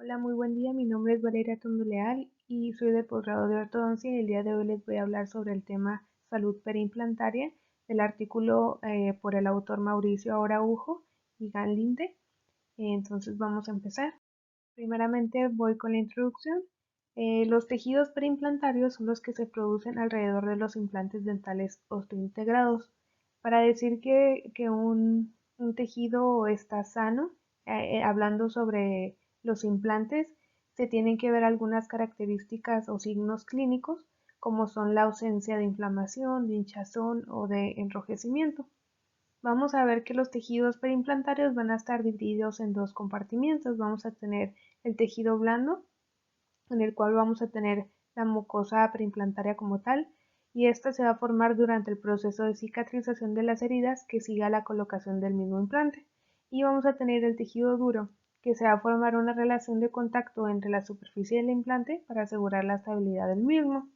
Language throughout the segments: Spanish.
Hola, muy buen día. Mi nombre es Valeria Tondo Leal y soy del posgrado de ortodoncia y el día de hoy les voy a hablar sobre el tema salud periimplantaria del artículo por el autor Mauricio Araujo y Gan Linde. Entonces vamos a empezar. Primeramente voy con la introducción. Los tejidos periimplantarios son los que se producen alrededor de los implantes dentales osteointegrados. Para decir que un tejido está sano, hablando sobre los implantes, se tienen que ver algunas características o signos clínicos, como son la ausencia de inflamación, de hinchazón o de enrojecimiento. Vamos a ver que los tejidos periimplantarios van a estar divididos en dos compartimientos. Vamos a tener el tejido blando, en el cual vamos a tener la mucosa periimplantaria como tal, y esta se va a formar durante el proceso de cicatrización de las heridas que sigue a la colocación del mismo implante. Y vamos a tener el tejido duro, que se va a formar una relación de contacto entre la superficie del implante para asegurar la estabilidad del mismo.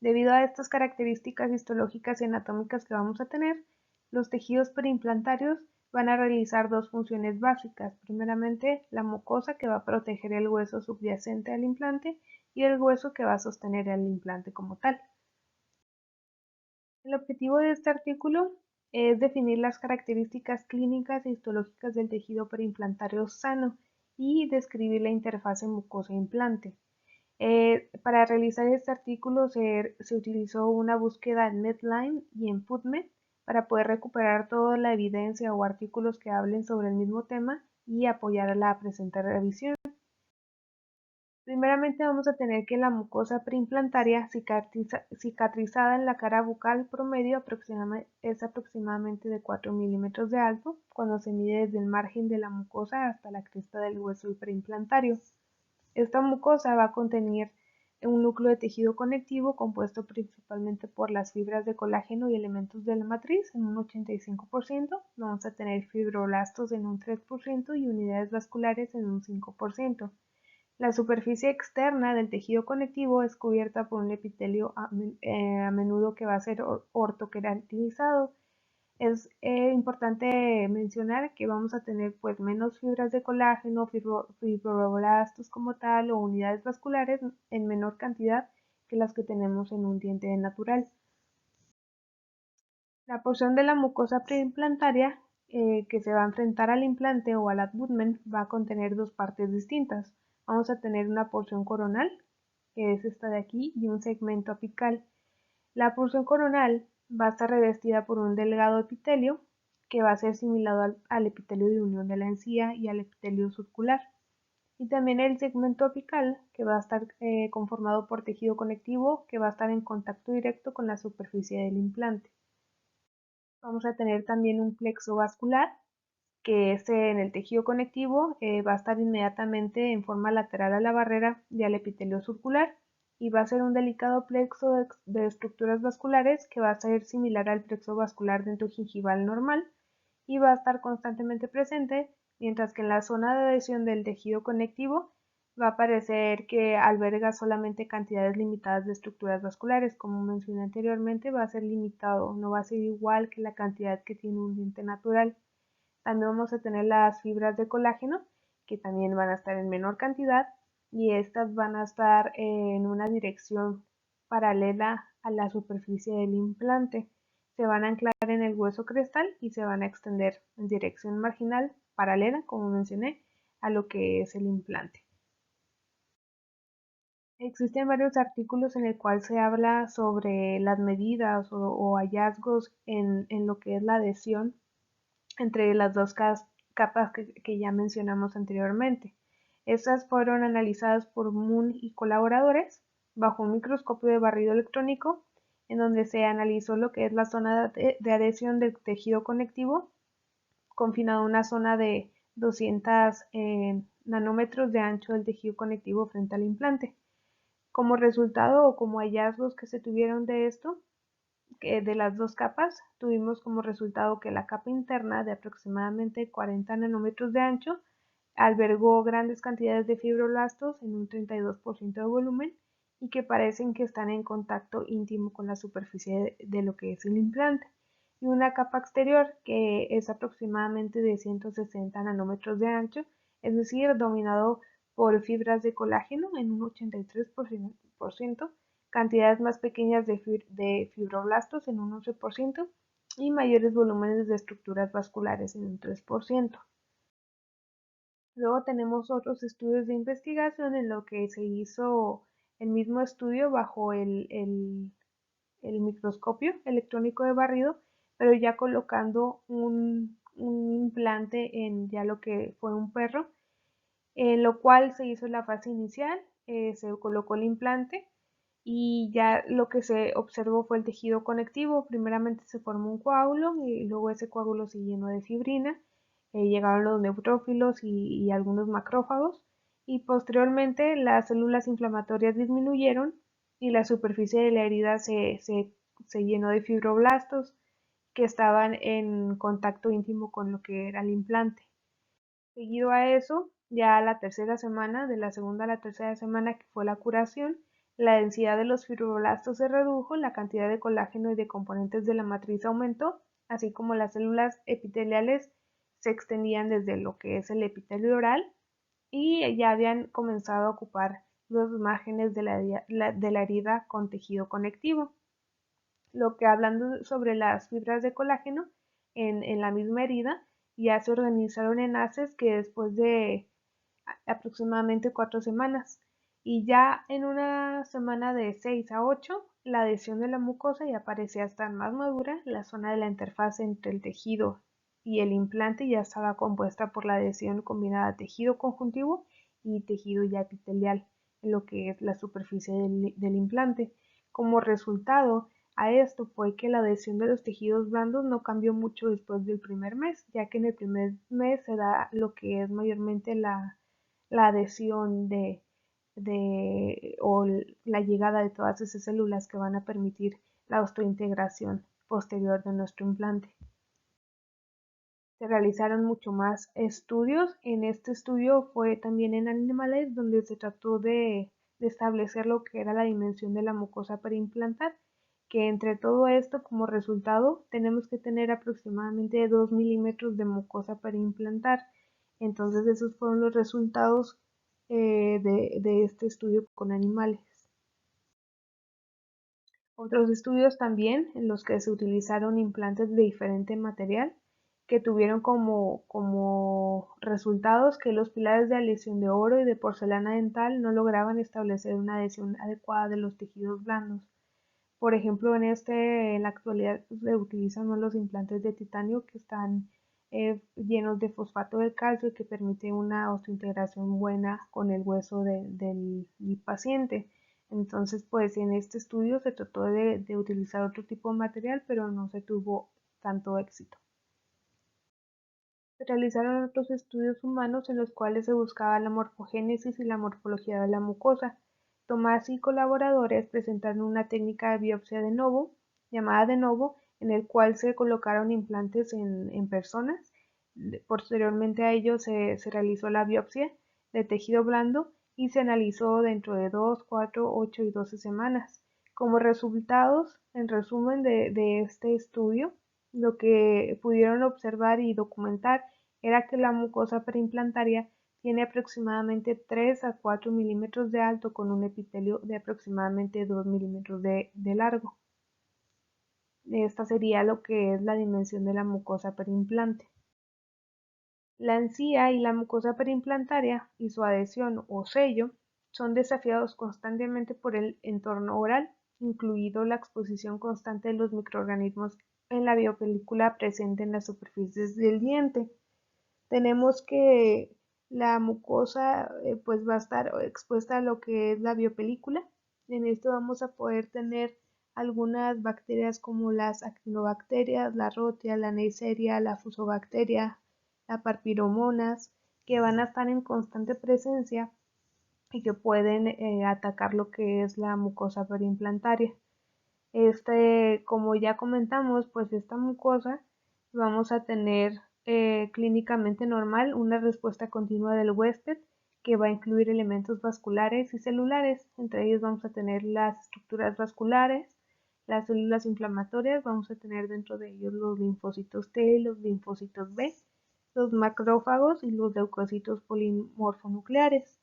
Debido a estas características histológicas y anatómicas que vamos a tener, los tejidos periimplantarios van a realizar dos funciones básicas. Primeramente, la mucosa, que va a proteger el hueso subyacente al implante, y el hueso, que va a sostener el implante como tal. El objetivo de este artículo es definir las características clínicas e histológicas del tejido periimplantario sano y describir la interfase mucosa-implante. Para realizar este artículo se utilizó una búsqueda en Medline y en PubMed para poder recuperar toda la evidencia o artículos que hablen sobre el mismo tema y apoyar a la presente revisión. Primeramente vamos a tener que la mucosa preimplantaria cicatrizada en la cara bucal promedio es aproximadamente de 4 milímetros de alto cuando se mide desde el margen de la mucosa hasta la cresta del hueso preimplantario. Esta mucosa va a contener un núcleo de tejido conectivo compuesto principalmente por las fibras de colágeno y elementos de la matriz en un 85%, vamos a tener fibroblastos en un 3% y unidades vasculares en un 5%. La superficie externa del tejido conectivo es cubierta por un epitelio a menudo que va a ser ortoqueratinizado. Es importante mencionar que vamos a tener pues menos fibras de colágeno, fibroblastos como tal o unidades vasculares en menor cantidad que las que tenemos en un diente natural. La porción de la mucosa preimplantaria que se va a enfrentar al implante o al abutment va a contener dos partes distintas. Vamos a tener una porción coronal, que es esta de aquí, y un segmento apical. La porción coronal va a estar revestida por un delgado epitelio que va a ser similar al epitelio de unión de la encía y al epitelio circular. Y también el segmento apical, que va a estar conformado por tejido conectivo que va a estar en contacto directo con la superficie del implante. Vamos a tener también un plexo vascular, que en el tejido conectivo va a estar inmediatamente en forma lateral a la barrera y al epitelio circular, y va a ser un delicado plexo de estructuras vasculares que va a ser similar al plexo vascular dentogingival normal y va a estar constantemente presente, mientras que en la zona de adhesión del tejido conectivo va a parecer que alberga solamente cantidades limitadas de estructuras vasculares. Como mencioné anteriormente, va a ser limitado, no va a ser igual que la cantidad que tiene un diente natural. También vamos a tener las fibras de colágeno, que también van a estar en menor cantidad, y estas van a estar en una dirección paralela a la superficie del implante. Se van a anclar en el hueso crestal y se van a extender en dirección marginal paralela, como mencioné, a lo que es el implante. Existen varios artículos en el cual se habla sobre las medidas o hallazgos en lo que es la adhesión entre las dos capas que ya mencionamos anteriormente. Estas fueron analizadas por Moon y colaboradores bajo un microscopio de barrido electrónico, en donde se analizó lo que es la zona de adhesión del tejido conectivo, confinado a una zona de 200 nanómetros de ancho del tejido conectivo frente al implante. Como resultado o como hallazgos que se tuvieron de esto, de las dos capas, tuvimos como resultado que la capa interna de aproximadamente 40 nanómetros de ancho albergó grandes cantidades de fibroblastos en un 32% de volumen y que parecen que están en contacto íntimo con la superficie de lo que es el implante. Y una capa exterior que es aproximadamente de 160 nanómetros de ancho, es decir, dominado por fibras de colágeno en un 83%, cantidades más pequeñas de fibroblastos en un 11% y mayores volúmenes de estructuras vasculares en un 3%. Luego tenemos otros estudios de investigación en lo que se hizo el mismo estudio bajo el microscopio electrónico de barrido, pero ya colocando un implante en ya lo que fue un perro, en lo cual se hizo la fase inicial, se colocó el implante y ya lo que se observó fue el tejido conectivo. Primeramente se formó un coágulo y luego ese coágulo se llenó de fibrina, llegaron los neutrófilos y algunos macrófagos y posteriormente las células inflamatorias disminuyeron y la superficie de la herida se llenó de fibroblastos que estaban en contacto íntimo con lo que era el implante. Seguido a eso, ya a la tercera semana, de la segunda a la tercera semana que fue la curación, la densidad de los fibroblastos se redujo, la cantidad de colágeno y de componentes de la matriz aumentó, así como las células epiteliales se extendían desde lo que es el epitelio oral y ya habían comenzado a ocupar los márgenes de la herida con tejido conectivo. Lo que hablando sobre las fibras de colágeno en la misma herida, ya se organizaron enlaces que después de aproximadamente 4 semanas y ya en una semana de 6 a 8 la adhesión de la mucosa ya parecía estar más madura, la zona de la interfaz entre el tejido y el implante ya estaba compuesta por la adhesión combinada tejido conjuntivo y tejido ya epitelial en lo que es la superficie del implante. Como resultado a esto fue que la adhesión de los tejidos blandos no cambió mucho después del primer mes, ya que en el primer mes se da lo que es mayormente la adhesión o la llegada de todas esas células que van a permitir la osteointegración posterior de nuestro implante. Se realizaron mucho más estudios. En este estudio fue también en animales donde se trató de establecer lo que era la dimensión de la mucosa para implantar, que entre todo esto como resultado tenemos que tener aproximadamente 2 milímetros de mucosa para implantar. Entonces esos fueron los resultados de este estudio con animales. Otros estudios también en los que se utilizaron implantes de diferente material que tuvieron como resultados que los pilares de adhesión de oro y de porcelana dental no lograban establecer una adhesión adecuada de los tejidos blandos. Por ejemplo, en la actualidad se utilizan los implantes de titanio que están llenos de fosfato de calcio y que permite una osteointegración buena con el hueso del paciente. Entonces, pues en este estudio se trató de utilizar otro tipo de material, pero no se tuvo tanto éxito. Se realizaron otros estudios humanos en los cuales se buscaba la morfogénesis y la morfología de la mucosa. Tomás y colaboradores presentaron una técnica de biopsia de novo, llamada de novo, en el cual se colocaron implantes en personas. Posteriormente a ello se realizó la biopsia de tejido blando y se analizó dentro de 2, 4, 8 y 12 semanas. Como resultados, en resumen de este estudio, lo que pudieron observar y documentar era que la mucosa preimplantaria tiene aproximadamente 3 a 4 milímetros de alto con un epitelio de aproximadamente 2 milímetros de largo. Esta sería lo que es la dimensión de la mucosa perimplante. La encía y la mucosa perimplantaria y su adhesión o sello son desafiados constantemente por el entorno oral, incluido la exposición constante de los microorganismos en la biopelícula presente en las superficies del diente. Tenemos que la mucosa pues va a estar expuesta a lo que es la biopelícula. En esto vamos a poder tener algunas bacterias como las actinobacterias, la rotia, la neisseria, la fusobacteria, la parpiromonas, que van a estar en constante presencia y que pueden atacar lo que es la mucosa perimplantaria. Como ya comentamos, pues esta mucosa vamos a tener clínicamente normal una respuesta continua del huésped que va a incluir elementos vasculares y celulares. Entre ellos vamos a tener las estructuras vasculares, las células inflamatorias, vamos a tener dentro de ellos los linfocitos T y los linfocitos B, los macrófagos y los leucocitos polimorfonucleares.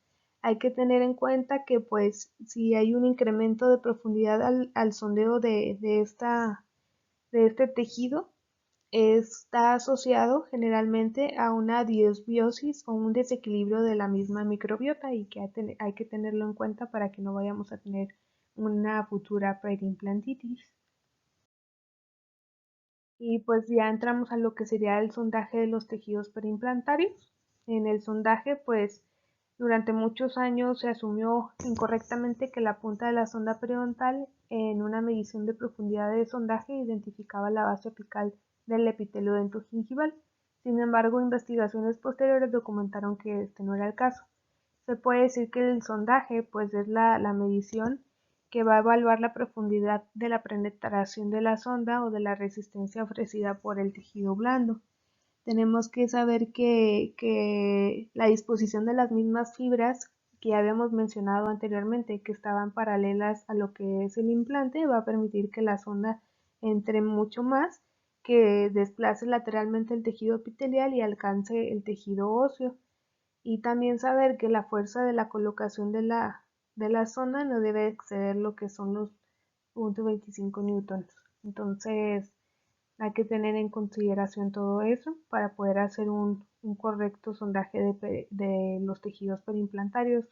Hay que tener en cuenta que pues si hay un incremento de profundidad al sondeo de este tejido, está asociado generalmente a una disbiosis o un desequilibrio de la misma microbiota y que hay que tenerlo en cuenta para que no vayamos a tener una futura periimplantitis. Y pues ya entramos a lo que sería el sondaje de los tejidos periimplantarios. En el sondaje, pues durante muchos años se asumió incorrectamente que la punta de la sonda periodontal en una medición de profundidad de sondaje identificaba la base apical del epitelio dentogingival. Sin embargo, investigaciones posteriores documentaron que este no era el caso. Se puede decir que el sondaje pues es la medición que va a evaluar la profundidad de la penetración de la sonda o de la resistencia ofrecida por el tejido blando. Tenemos que saber que la disposición de las mismas fibras que ya habíamos mencionado anteriormente, que estaban paralelas a lo que es el implante, va a permitir que la sonda entre mucho más, que desplace lateralmente el tejido epitelial y alcance el tejido óseo. Y también saber que la fuerza de la colocación de la sonda no debe exceder lo que son los 0.25 newtons. Entonces, hay que tener en consideración todo eso para poder hacer un correcto sondaje de los tejidos periimplantarios,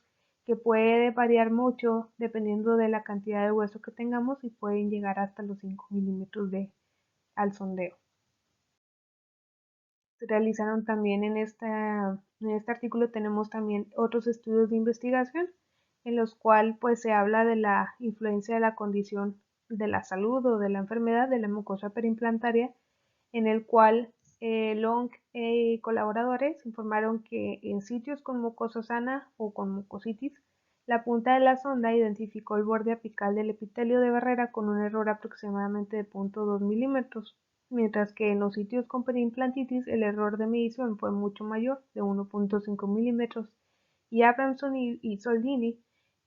que puede variar mucho dependiendo de la cantidad de hueso que tengamos y pueden llegar hasta los 5 milímetros al sondeo. Se realizaron también en este artículo tenemos también otros estudios de investigación en los cuales pues se habla de la influencia de la condición de la salud o de la enfermedad de la mucosa periimplantaria, en el cual Long y colaboradores informaron que en sitios con mucosa sana o con mucositis, la punta de la sonda identificó el borde apical del epitelio de barrera con un error aproximadamente de 0.2 milímetros, mientras que en los sitios con periimplantitis el error de medición fue mucho mayor, de 1.5 milímetros. Y Abramson y Soldini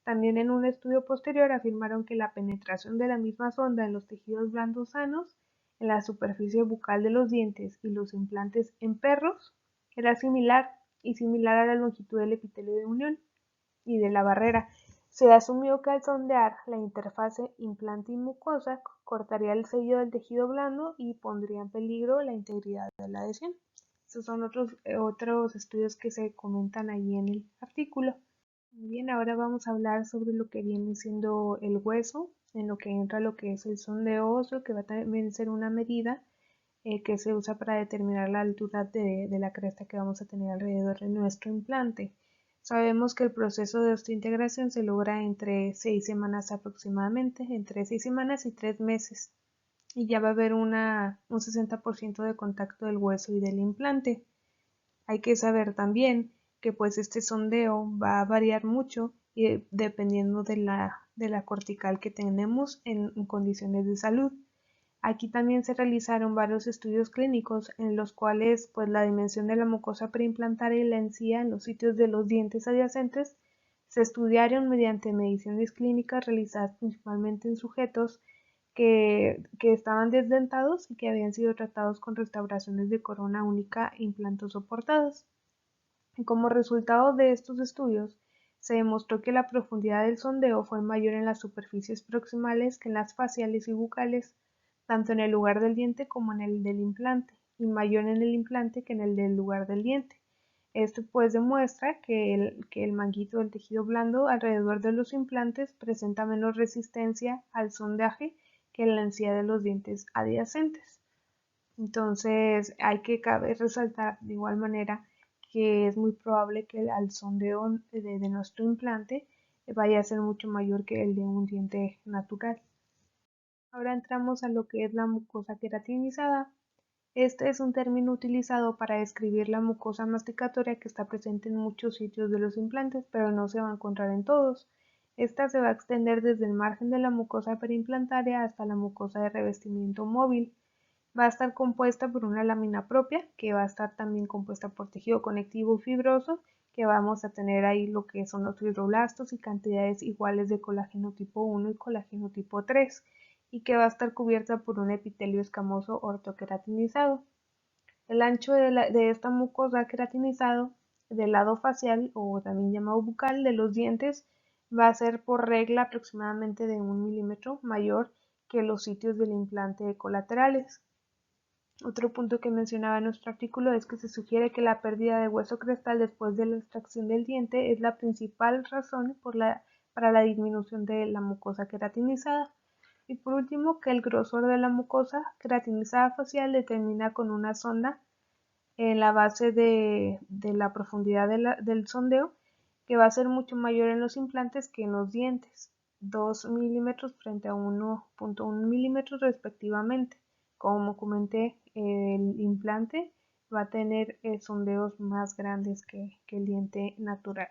también en un estudio posterior afirmaron que la penetración de la misma sonda en los tejidos blandos sanos, en la superficie bucal de los dientes y los implantes en perros era similar a la longitud del epitelio de unión y de la barrera. Se asumió que al sondear la interfase implante y mucosa cortaría el sello del tejido blando y pondría en peligro la integridad de la adhesión. Estos son otros estudios que se comentan ahí en el artículo. Muy bien, ahora vamos a hablar sobre lo que viene siendo el hueso, en lo que entra lo que es el sondeo óseo, que va a también ser una medida que se usa para determinar la altura de la cresta que vamos a tener alrededor de nuestro implante. Sabemos que el proceso de osteointegración se logra entre 6 semanas aproximadamente, entre 6 semanas y 3 meses, y ya va a haber un 60% de contacto del hueso y del implante. Hay que saber también que pues este sondeo va a variar mucho y dependiendo de la cortical que tenemos en condiciones de salud. Aquí también se realizaron varios estudios clínicos en los cuales pues la dimensión de la mucosa preimplantaria y la encía en los sitios de los dientes adyacentes se estudiaron mediante mediciones clínicas realizadas principalmente en sujetos que estaban desdentados y que habían sido tratados con restauraciones de corona única e implantes soportados. Y como resultado de estos estudios, se demostró que la profundidad del sondeo fue mayor en las superficies proximales que en las faciales y bucales, tanto en el lugar del diente como en el del implante, y mayor en el implante que en el del lugar del diente. Esto pues demuestra que el manguito del tejido blando alrededor de los implantes presenta menos resistencia al sondaje que la encía de los dientes adyacentes. Entonces hay que resaltar de igual manera que es muy probable que al sondeo de nuestro implante vaya a ser mucho mayor que el de un diente natural. Ahora entramos a lo que es la mucosa queratinizada. Este es un término utilizado para describir la mucosa masticatoria que está presente en muchos sitios de los implantes, pero no se va a encontrar en todos. Esta se va a extender desde el margen de la mucosa perimplantaria hasta la mucosa de revestimiento móvil. Va a estar compuesta por una lámina propia, que va a estar también compuesta por tejido conectivo fibroso, que vamos a tener ahí lo que son los fibroblastos y cantidades iguales de colágeno tipo 1 y colágeno tipo 3, y que va a estar cubierta por un epitelio escamoso ortoqueratinizado. El ancho de esta mucosa queratinizado del lado facial o también llamado bucal de los dientes va a ser por regla aproximadamente de 1 milímetro mayor que los sitios del implante colaterales. Otro punto que mencionaba en nuestro artículo es que se sugiere que la pérdida de hueso crestal después de la extracción del diente es la principal razón para la disminución de la mucosa queratinizada. Y por último, que el grosor de la mucosa queratinizada facial determina con una sonda en la base de la profundidad del sondeo, que va a ser mucho mayor en los implantes que en los dientes, 2 milímetros frente a 1.1 milímetros respectivamente. Como comenté, el implante va a tener sondeos más grandes que el diente natural.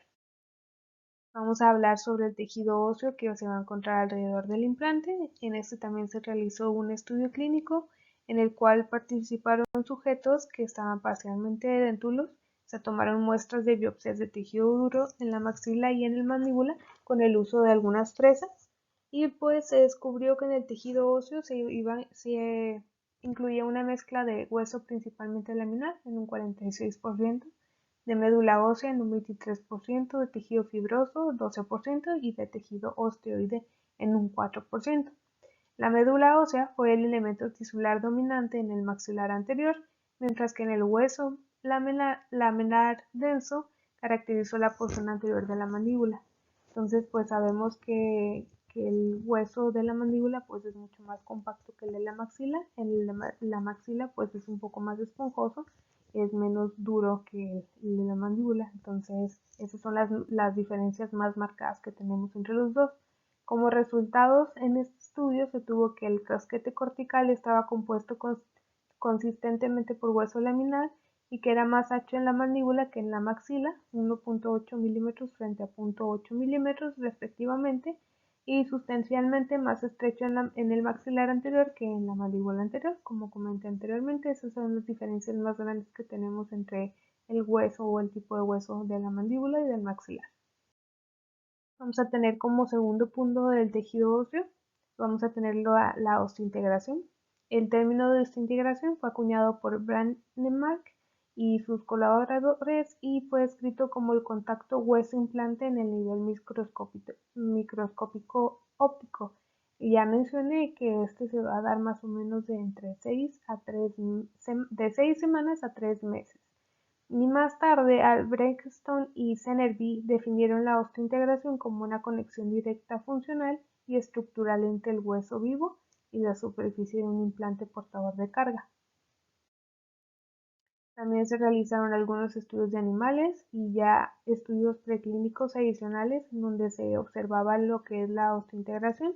Vamos a hablar sobre el tejido óseo que se va a encontrar alrededor del implante. En este también se realizó un estudio clínico en el cual participaron sujetos que estaban parcialmente dentulos. Se tomaron muestras de biopsias de tejido duro en la maxila y en el mandíbula con el uso de algunas fresas y pues se descubrió que en el tejido óseo se incluía una mezcla de hueso principalmente laminar en un 46%, de médula ósea en un 23%, de tejido fibroso 12% y de tejido osteoide en un 4%. La médula ósea fue el elemento tisular dominante en el maxilar anterior, mientras que en el hueso laminar denso caracterizó la porción anterior de la mandíbula. Entonces, pues sabemos que el hueso de la mandíbula pues es mucho más compacto que el de la maxila. La maxila pues es un poco más esponjoso, es menos duro que el de la mandíbula. Entonces, esas son las diferencias más marcadas que tenemos entre los dos. Como resultados, en este estudio se tuvo que el casquete cortical estaba compuesto consistentemente por hueso laminar y que era más ancho en la mandíbula que en la maxila, 1.8 milímetros frente a 0.8 milímetros respectivamente, y sustancialmente más estrecho en el maxilar anterior que en la mandíbula anterior. Como comenté anteriormente, esas son las diferencias más grandes que tenemos entre el hueso o el tipo de hueso de la mandíbula y del maxilar. Vamos a tener como segundo punto del tejido óseo, vamos a tener la osteointegración. El término de osteointegración fue acuñado por Brånemark y sus colaboradores y fue escrito como el contacto hueso-implante en el nivel microscópico óptico. Y ya mencioné que este se va a dar más o menos de 6 semanas a 3 meses. Y más tarde, Albrechtson y Zenerby definieron la osteointegración como una conexión directa funcional y estructural entre el hueso vivo y la superficie de un implante portador de carga. También se realizaron algunos estudios de animales y ya estudios preclínicos adicionales en donde se observaba lo que es la osteointegración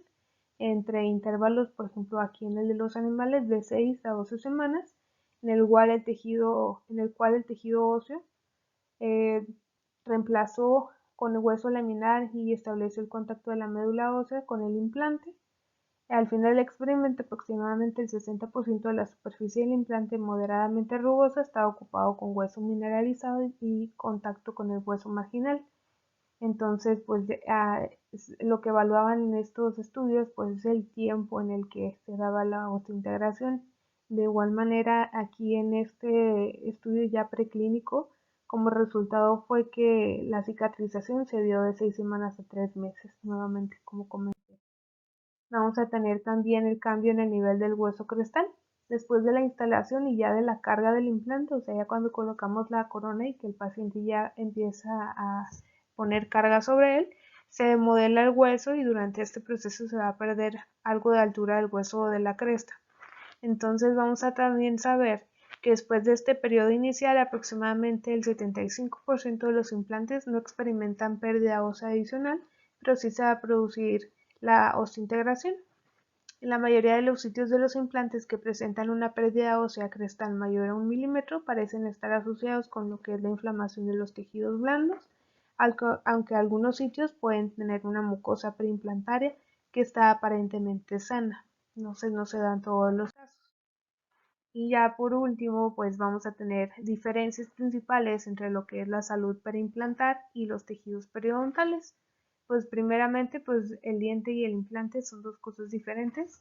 entre intervalos, por ejemplo aquí en el de los animales, de 6 a 12 semanas, en el cual el tejido óseo reemplazó con el hueso laminar y estableció el contacto de la médula ósea con el implante. Al final del experimento, aproximadamente el 60% de la superficie del implante moderadamente rugosa estaba ocupado con hueso mineralizado y contacto con el hueso marginal. Entonces, pues lo que evaluaban en estos estudios pues es el tiempo en el que se daba la osteointegración. De igual manera, aquí en este estudio ya preclínico, como resultado fue que la cicatrización se dio de 6 semanas a 3 meses, nuevamente como comenté. Vamos a tener también el cambio en el nivel del hueso crestal. Después de la instalación y ya de la carga del implante, o sea, ya cuando colocamos la corona y que el paciente ya empieza a poner carga sobre él, se modela el hueso y durante este proceso se va a perder algo de altura del hueso o de la cresta. Entonces vamos a también saber que después de este periodo inicial aproximadamente el 75% de los implantes no experimentan pérdida ósea adicional, pero sí se va a producir la osteointegración. En la mayoría de los sitios de los implantes que presentan una pérdida ósea crestal mayor a 1 milímetro parecen estar asociados con lo que es la inflamación de los tejidos blandos, aunque algunos sitios pueden tener una mucosa preimplantaria que está aparentemente sana. No se dan todos los casos. Y ya por último, pues vamos a tener diferencias principales entre lo que es la salud periimplantar y los tejidos periodontales. Pues primeramente, pues el diente y el implante son dos cosas diferentes.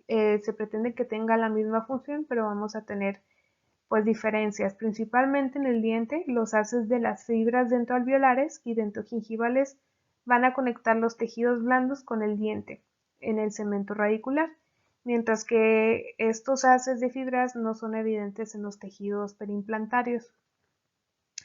Se pretende que tenga la misma función, pero vamos a tener pues diferencias, principalmente en el diente, los haces de las fibras dentoalveolares y dentogingivales van a conectar los tejidos blandos con el diente en el cemento radicular, mientras que estos haces de fibras no son evidentes en los tejidos perimplantarios.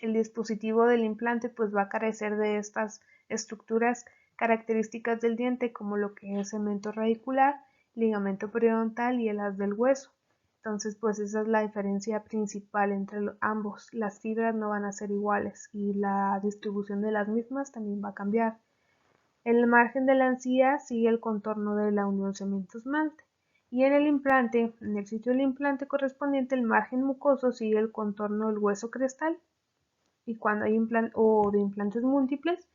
El dispositivo del implante pues va a carecer de estas estructuras características del diente como lo que es cemento radicular, ligamento periodontal y el haz del hueso. Entonces pues esa es la diferencia principal entre ambos. Las fibras no van a ser iguales y la distribución de las mismas también va a cambiar. El margen de la encía sigue el contorno de la unión cemento-esmalte. Y en el implante, en el sitio del implante correspondiente, el margen mucoso sigue el contorno del hueso crestal. Y cuando hay de implantes múltiples,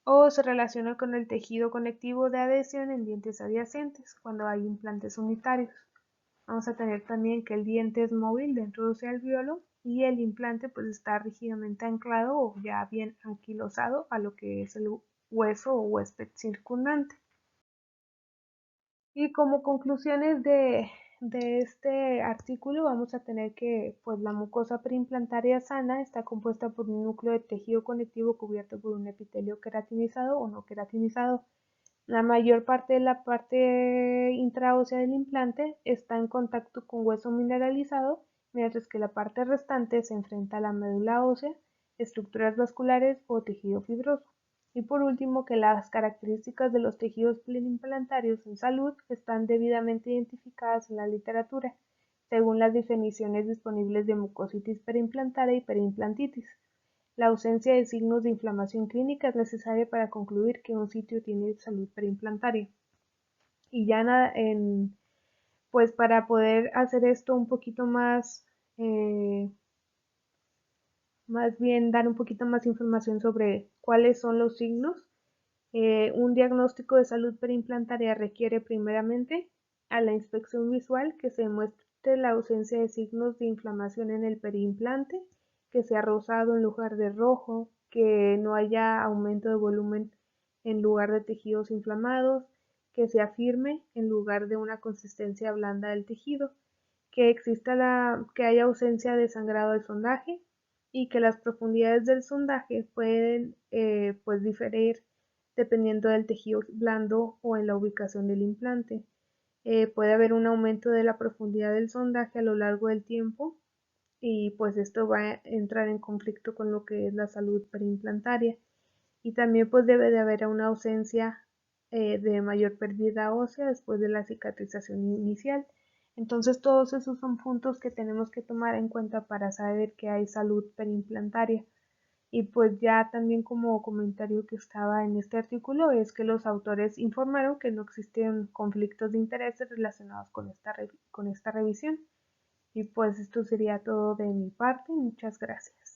o se relaciona con el tejido conectivo de adhesión en dientes adyacentes, cuando hay implantes unitarios. Vamos a tener también que el diente es móvil dentro del alveolo y el implante pues está rígidamente anclado o ya bien anquilosado a lo que es el hueso o huésped circundante. Y como conclusiones de este artículo vamos a tener que pues la mucosa preimplantaria sana está compuesta por un núcleo de tejido conectivo cubierto por un epitelio queratinizado o no queratinizado. La mayor parte de la parte intraósea del implante está en contacto con hueso mineralizado, mientras que la parte restante se enfrenta a la médula ósea, estructuras vasculares o tejido fibroso. Y por último, que las características de los tejidos preimplantarios en salud están debidamente identificadas en la literatura, según las definiciones disponibles de mucositis perimplantaria y perimplantitis. La ausencia de signos de inflamación clínica es necesaria para concluir que un sitio tiene salud preimplantaria. Y ya pues para poder hacer esto un poquito más bien dar un poquito más información sobre cuáles son los signos. Un diagnóstico de salud perimplantaria requiere primeramente a la inspección visual que se demuestre la ausencia de signos de inflamación en el periimplante, que sea rosado en lugar de rojo, que no haya aumento de volumen en lugar de tejidos inflamados, que sea firme en lugar de una consistencia blanda del tejido, que haya ausencia de sangrado del sondaje y que las profundidades del sondaje pueden pues diferir dependiendo del tejido blando o en la ubicación del implante. Puede haber un aumento de la profundidad del sondaje a lo largo del tiempo y pues esto va a entrar en conflicto con lo que es la salud perimplantaria. Y también pues debe de haber una ausencia de mayor pérdida ósea después de la cicatrización inicial. Entonces todos esos son puntos que tenemos que tomar en cuenta para saber que hay salud perimplantaria. Y pues ya también como comentario que estaba en este artículo es que los autores informaron que no existen conflictos de intereses relacionados con esta revisión. Y pues esto sería todo de mi parte. Muchas gracias.